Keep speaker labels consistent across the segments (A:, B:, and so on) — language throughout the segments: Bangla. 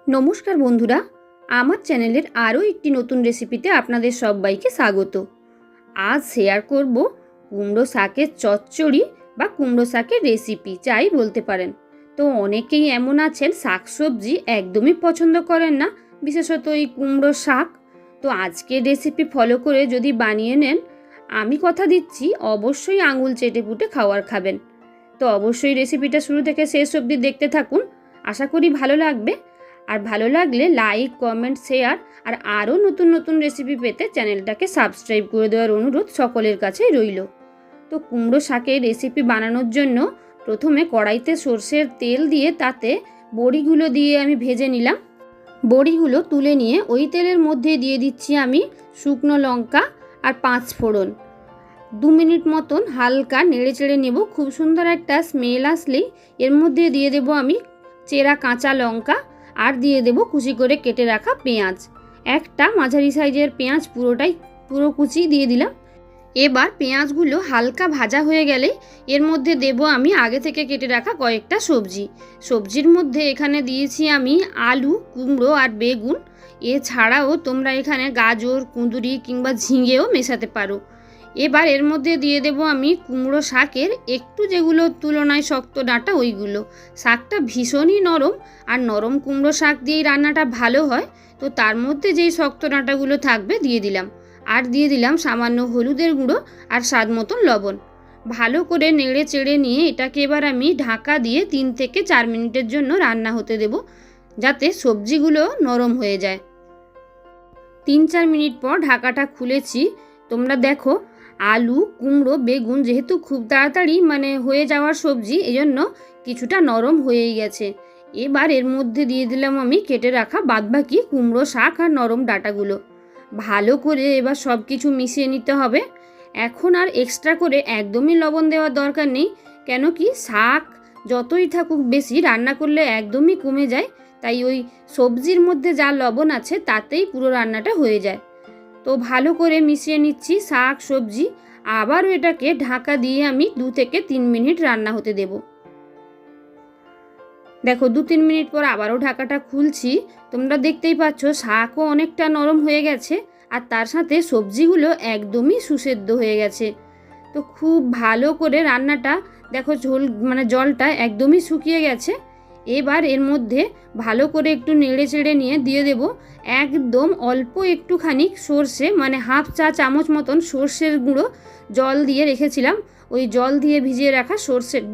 A: নমস্কার বন্ধুরা, আমার চ্যানেলের আরও একটি নতুন রেসিপিতে আপনাদের সবাইকে স্বাগত। আজ শেয়ার করব কুমড়ো শাকের চচ্চড়ি বা কুমড়ো শাকের রেসিপি যাই বলতে পারেন। তো অনেকেই এমন আছেন শাকসবজি একদমই পছন্দ করেন না, বিশেষত এই কুমড়ো শাক। তো আজকের রেসিপি ফলো করে যদি বানিয়ে নেন, আমি কথা দিচ্ছি অবশ্যই আঙুল চেটে পুটে খাওয়ার খাবেন। তো অবশ্যই রেসিপিটা শুরু থেকে শেষ অবধি দেখতে থাকুন, আশা করি ভালো লাগবে। আর ভালো লাগলে লাইক, কমেন্ট, শেয়ার আর আরও নতুন নতুন রেসিপি পেতে চ্যানেলটাকে সাবস্ক্রাইব করে দেওয়ার অনুরোধ সকলের কাছেই রইল। তো কুমড়ো শাকের রেসিপি বানানোর জন্য প্রথমে কড়াইতে সর্ষের তেল দিয়ে তাতে বড়িগুলো দিয়ে আমি ভেজে নিলাম। বড়িগুলো তুলে নিয়ে ওই তেলের মধ্যে দিয়ে দিচ্ছি আমি শুকনো লঙ্কা আর 5 ফোড়ন। 2 মিনিট মতন হালকা নেড়ে চেড়ে নেব। খুব সুন্দর একটা স্মেল আসলেই এর মধ্যে দিয়ে দেব আমি চেরা কাঁচা লঙ্কা আর দিয়ে দেব কুচি করে কেটে রাখা পেঁয়াজ। একটা মাঝারি সাইজের পেঁয়াজ পুরো কুচি দিয়ে দিলাম। এবার পেঁয়াজগুলো হালকা ভাজা হয়ে গেলে এর মধ্যে দেব আমি আগে থেকে কেটে রাখা কয়েকটা সবজির মধ্যে এখানে দিয়েছি আমি আলু, কুমড়ো আর বেগুন। এছাড়াও তোমরা এখানে গাজর, কুঁদরি কিংবা ঝিঙেও মেশাতে পারো। এবার এর মধ্যে দিয়ে দেব আমি কুমড়ো শাকের একটু যেগুলো তুলনায় শক্ত ডাঁটা ওইগুলো। শাকটা ভীষণই নরম, আর নরম কুমড়ো শাক দিয়েই রান্নাটা ভালো হয়। তো তার মধ্যে যেই শক্ত ডাঁটাগুলো থাকবে দিয়ে দিলাম, আর দিয়ে দিলাম সামান্য হলুদের গুঁড়ো আর স্বাদ মতন লবণ। ভালো করে নেড়ে চেড়ে নিয়ে এটাকে এবার আমি ঢাকা দিয়ে 3 থেকে 4 মিনিটের জন্য রান্না হতে দেব, যাতে সবজিগুলো নরম হয়ে যায়। 3-4 মিনিট পর ঢাকাটা খুলেছি। তোমরা দেখো আলু, কুমড়ো, বেগুন যেহেতু খুব তাড়াতাড়ি হয়ে যাওয়ার সবজি, এজন্য কিছুটা নরম হয়েই গেছে। এবার এর মধ্যে দিয়ে দিলাম আমি কেটে রাখা বাদবাকি কুমড়ো শাক আর নরম ডাঁটাগুলো। ভালো করে এবার সব কিছু মিশিয়ে নিতে হবে। এখন আর এক্সট্রা করে একদমই লবণ দেওয়ার দরকার নেই, কেন কি শাক যতই থাকুক বেশি রান্না করলে একদমই কমে যায়। তাই ওই সবজির মধ্যে যা লবণ আছে তাতেই পুরো রান্নাটা হয়ে যায়। তো ভালো করে মিশিয়ে নিচ্ছি শাক সবজি। আবারও এটাকে ঢাকা দিয়ে আমি 2 থেকে 3 মিনিট রান্না হতে দেব। দেখো 2-3 মিনিট পর আবারও ঢাকাটা খুলছি। তোমরা দেখতেই পাচ্ছ শাকও অনেকটা নরম হয়ে গেছে, আর তার সাথে সবজিগুলো একদমই সুসেদ্ধ হয়ে গেছে। তো খুব ভালো করে রান্নাটা দেখো জলটা একদমই শুকিয়ে গেছে। এবার এর মধ্যে ভালো করে একটু নেড়ে চেড়ে নিয়ে দিয়ে দেব একদম অল্প একটুখানি সর্ষে, 1/2 চা চামচ মতন সর্ষের গুঁড়ো জল দিয়ে রেখেছিলাম। ওই জল দিয়ে ভিজিয়ে রাখা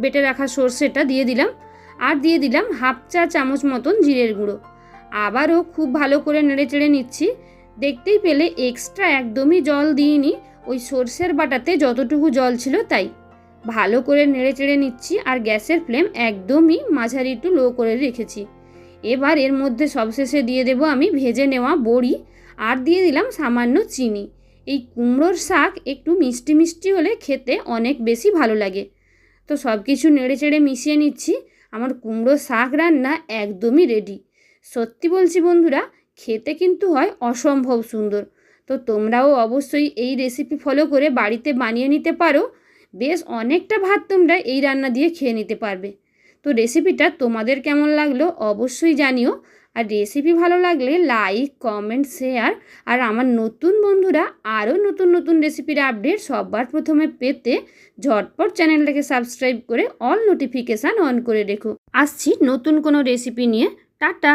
A: বেটে রাখা সর্ষেটা দিয়ে দিলাম, আর দিয়ে দিলাম 1/2 চা চামচ মতন জিরের গুঁড়ো। আবারও খুব ভালো করে নেড়ে চেড়ে নিচ্ছি। দেখতেই পেলে এক্সট্রা একদমই জল দিইনি, ওই সর্ষের বাটাতে যতটুকু জল ছিল তাই। ভালো করে নেড়ে চেড়ে নিচ্ছি, আর গ্যাসের ফ্লেম একদমই মাঝারি টু লো করে রেখেছি। এবার এর মধ্যে সবশেষে দিয়ে দেব আমি ভেজে নেওয়া বড়ি, আর দিয়ে দিলাম সামান্য চিনি। এই কুমড়োর শাক একটু মিষ্টি মিষ্টি হলে খেতে অনেক বেশি ভালো লাগে। তো সব কিছু নেড়ে চেড়ে মিশিয়ে নিচ্ছি। আমার কুমড়ো শাক রান্না একদমই রেডি। সত্যি বলছি বন্ধুরা, খেতে কিন্তু হয় অসম্ভব সুন্দর। তো তোমরাও অবশ্যই এই রেসিপি ফলো করে বাড়িতে বানিয়ে নিতে পারো। বেশ অনেকটা ভাত তোমরা এই রান্না দিয়ে খেয়ে নিতে পারবে। তো রেসিপিটা তোমাদের কেমন লাগলো অবশ্যই জানিও। আর রেসিপি ভালো লাগলে লাইক, কমেন্ট, শেয়ার। আর আমার নতুন বন্ধুরা আরও নতুন নতুন রেসিপির আপডেট সবার প্রথমে পেতে ঝটপট চ্যানেলটাকে সাবস্ক্রাইব করে অল নোটিফিকেশান অন করে রেখো। আসছি নতুন কোনো রেসিপি নিয়ে। টাটা।